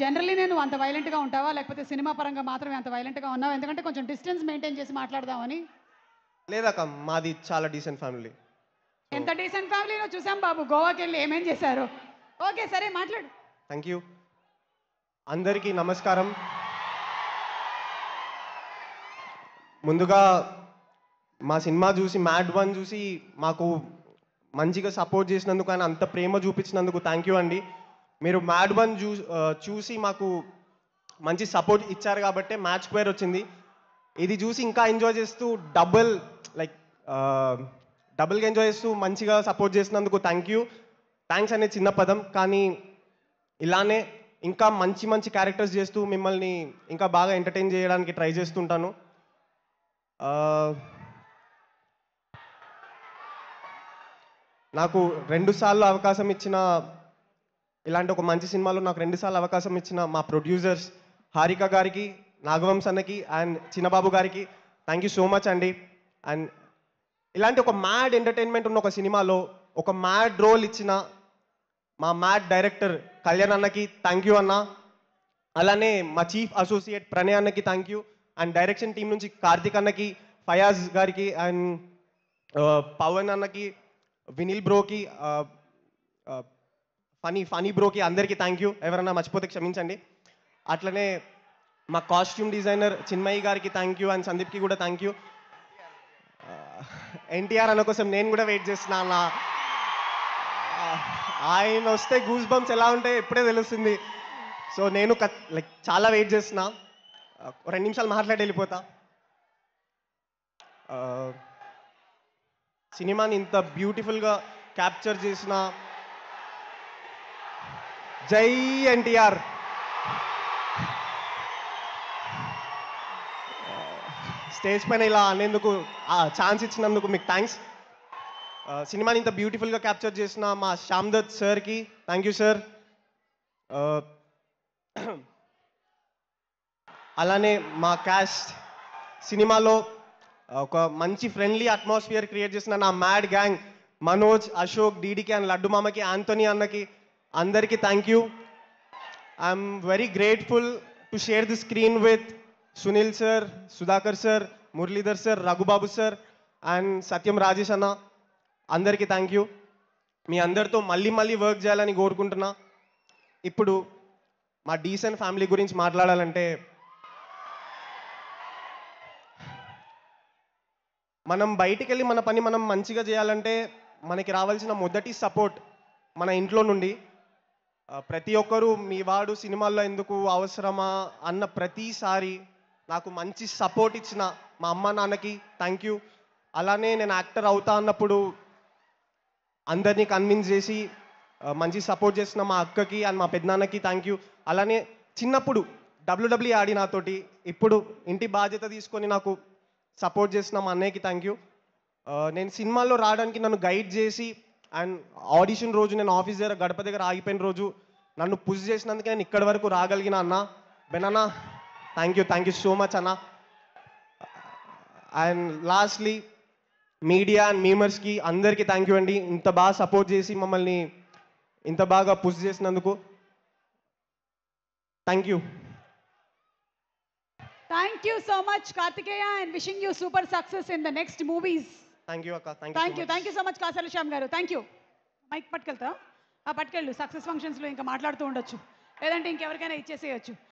Generally నేను అంత వైలెంట్గా ఉంటావా లేకపోతే సినిమా పరంగా మాత్రమే అంత వైలెంట్గా ఉన్నావా? ఎందుకంటే కొంచెం డిస్టెన్స్ మెయింటైన్ చేసి మాట్లాడదామని. లేదక్క, మాది చాలా డీసెంట్ ఫ్యామిలీ. ఎంత డీసెంట్ ఫ్యామిలీలో చూసాం బాబు, గోవాకి వెళ్ళి ఏమేం చేశారు. ఓకే సరే మాట్లాడు. Thank you. అందరికీ నమస్కారం. ముందుగా మా సినిమా చూసి మ్యాడ్ 1 చూసి మాకు మంచిగా సపోర్ట్ చేసినందుకు, ఆయన అంత ప్రేమ చూపించినందుకు థ్యాంక్ యూ అండి. మీరు మ్యాడ్ 1 చూసి మాకు మంచి సపోర్ట్ ఇచ్చారు కాబట్టి మ్యాచ్ స్క్వేర్ వచ్చింది. ఇది చూసి ఇంకా ఎంజాయ్ చేస్తూ డబుల్గా ఎంజాయ్ చేస్తూ మంచిగా సపోర్ట్ చేసినందుకు థ్యాంక్ యూ. థ్యాంక్స్ అనే చిన్న పదం, కానీ ఇలానే ఇంకా మంచి మంచి క్యారెక్టర్స్ చేస్తూ మిమ్మల్ని ఇంకా బాగా ఎంటర్టైన్ చేయడానికి ట్రై చేస్తుంటాను. నాకు 2 సార్లు అవకాశం ఇచ్చిన, ఇలాంటి ఒక మంచి సినిమాలో నాకు 2 సార్లు అవకాశం ఇచ్చిన మా ప్రొడ్యూసర్స్ హారిక గారికి, నాగవంశ్ అన్నకి అండ్ చిన్నబాబు గారికి థ్యాంక్ యూ సో మచ్ అండి. అండ్ ఇలాంటి ఒక మ్యాడ్ ఎంటర్టైన్మెంట్ ఉన్న ఒక సినిమాలో ఒక మ్యాడ్ రోల్ ఇచ్చిన మా మ్యాడ్ డైరెక్టర్ కళ్యాణ్ అన్నకి థ్యాంక్ యూ అన్న. అలానే మా చీఫ్ అసోసియేట్ ప్రణయ్ అన్నకి thank you. And direction team నుంచి కార్తిక్ అన్నకి, ఫయాజ్ గారికి అండ్ పవన్ అన్నకి, వినిల్ బ్రోకి, ఫనీ బ్రోకి అందరికీ థ్యాంక్ యూ. ఎవరన్నా మర్చిపోతే క్షమించండి. అట్లనే మా కాస్ట్యూమ్ డిజైనర్ చిన్మయి గారికి థ్యాంక్ యూ అండ్ సందీప్కి కూడా థ్యాంక్ యూ. ఎన్టీఆర్ అన్న కోసం నేను కూడా వెయిట్ చేస్తున్నా. ఆయన వస్తే గూస్ బంప్స్ ఎలా ఉంటాయో ఇప్పుడే తెలుస్తుంది. సో నేను చాలా వెయిట్ చేస్తున్నా. 2 నిమిషాలు మాట్లాడి వెళ్ళిపోతా. సినిమాని ఇంత బ్యూటిఫుల్గా క్యాప్చర్ చేసిన జై ఎన్టీఆర్. స్టేజ్ పైన ఇలా అనేందుకు ఛాన్స్ ఇచ్చినందుకు మీకు థ్యాంక్స్. సినిమాని ఇంత బ్యూటిఫుల్గా క్యాప్చర్ చేసిన మా శ్యామ్ దత్ సార్కి థ్యాంక్ యూ సార్. అలానే మా క్యాస్ట్ సినిమాలో ఒక మంచి ఫ్రెండ్లీ అట్మాస్ఫియర్ క్రియేట్ చేసిన నా మ్యాడ్ గ్యాంగ్ మనోజ్, అశోక్, డీడీకి అండ్ లడ్డు మామకి, ఆంటోనీ అన్నకి అందరికీ thank you. I'm very grateful to share the screen with Sunil sir, Sudhakar sir, Muralidhar sir, Raghubabu sir and Satyam Rajesh అన్న. అందరికీ థ్యాంక్ యూ. మీ అందరితో మళ్ళీ మళ్ళీ వర్క్ చేయాలని కోరుకుంటున్నా. ఇప్పుడు మా డీసెంట్ ఫ్యామిలీ గురించి మాట్లాడాలంటే, మనం బయటికి వెళ్ళి మన పని మనం మంచిగా చేయాలంటే మనకి రావాల్సిన మొదటి సపోర్ట్ మన ఇంట్లో నుండి. ప్రతి ఒక్కరూ మీ వాడు సినిమాల్లో ఎందుకు అవసరమా అన్న ప్రతిసారి నాకు మంచి సపోర్ట్ ఇచ్చిన మా అమ్మ నాన్నకి థ్యాంక్ యూ. అలానే నేను యాక్టర్ అవుతా అన్నప్పుడు అందరినీ కన్విన్స్ చేసి మంచి సపోర్ట్ చేసిన మా అక్కకి అండ్ మా పెద్దనాన్నకి థ్యాంక్ యూ. అలానే చిన్నప్పుడు WWE ఆడి నాతోటి ఇప్పుడు ఇంటి బాధ్యత తీసుకొని నాకు సపోర్ట్ చేసిన మా అన్నయ్యకి థ్యాంక్ యూ. నేను సినిమాల్లో రావడానికి నన్ను గైడ్ చేసి అండ్ ఆడిషన్ రోజు నేను ఆఫీస్ దగ్గర గడప దగ్గర ఆగిపోయిన రోజు నన్ను పుష్ చేసినందుకే నేను ఇక్కడి వరకు రాగలిగిన అన్న బెనన్న థ్యాంక్ యూ సో మచ్ అన్న. అండ్ లాస్ట్లీ మీడియా అండ్ మీమర్స్కి అందరికీ థ్యాంక్ యూ అండి. ఇంత బాగా సపోర్ట్ చేసి మమ్మల్ని ఇంత బాగా పుష్ చేసినందుకు thank you. Thank you so much Kartikeya and wishing you super success in the next movies. Thank you అక్క. Thank you so much Kasala Shyam గారు. Thank you. మైక్ పట్టుకెళ్తా, పట్టుకెళ్ళు. సక్సెస్ ఫంక్షన్స్లో ఇంకా మాట్లాడుతూ ఉండొచ్చు, లేదంటే ఇంకెవరికైనా ఇచ్చేసేయచ్చు.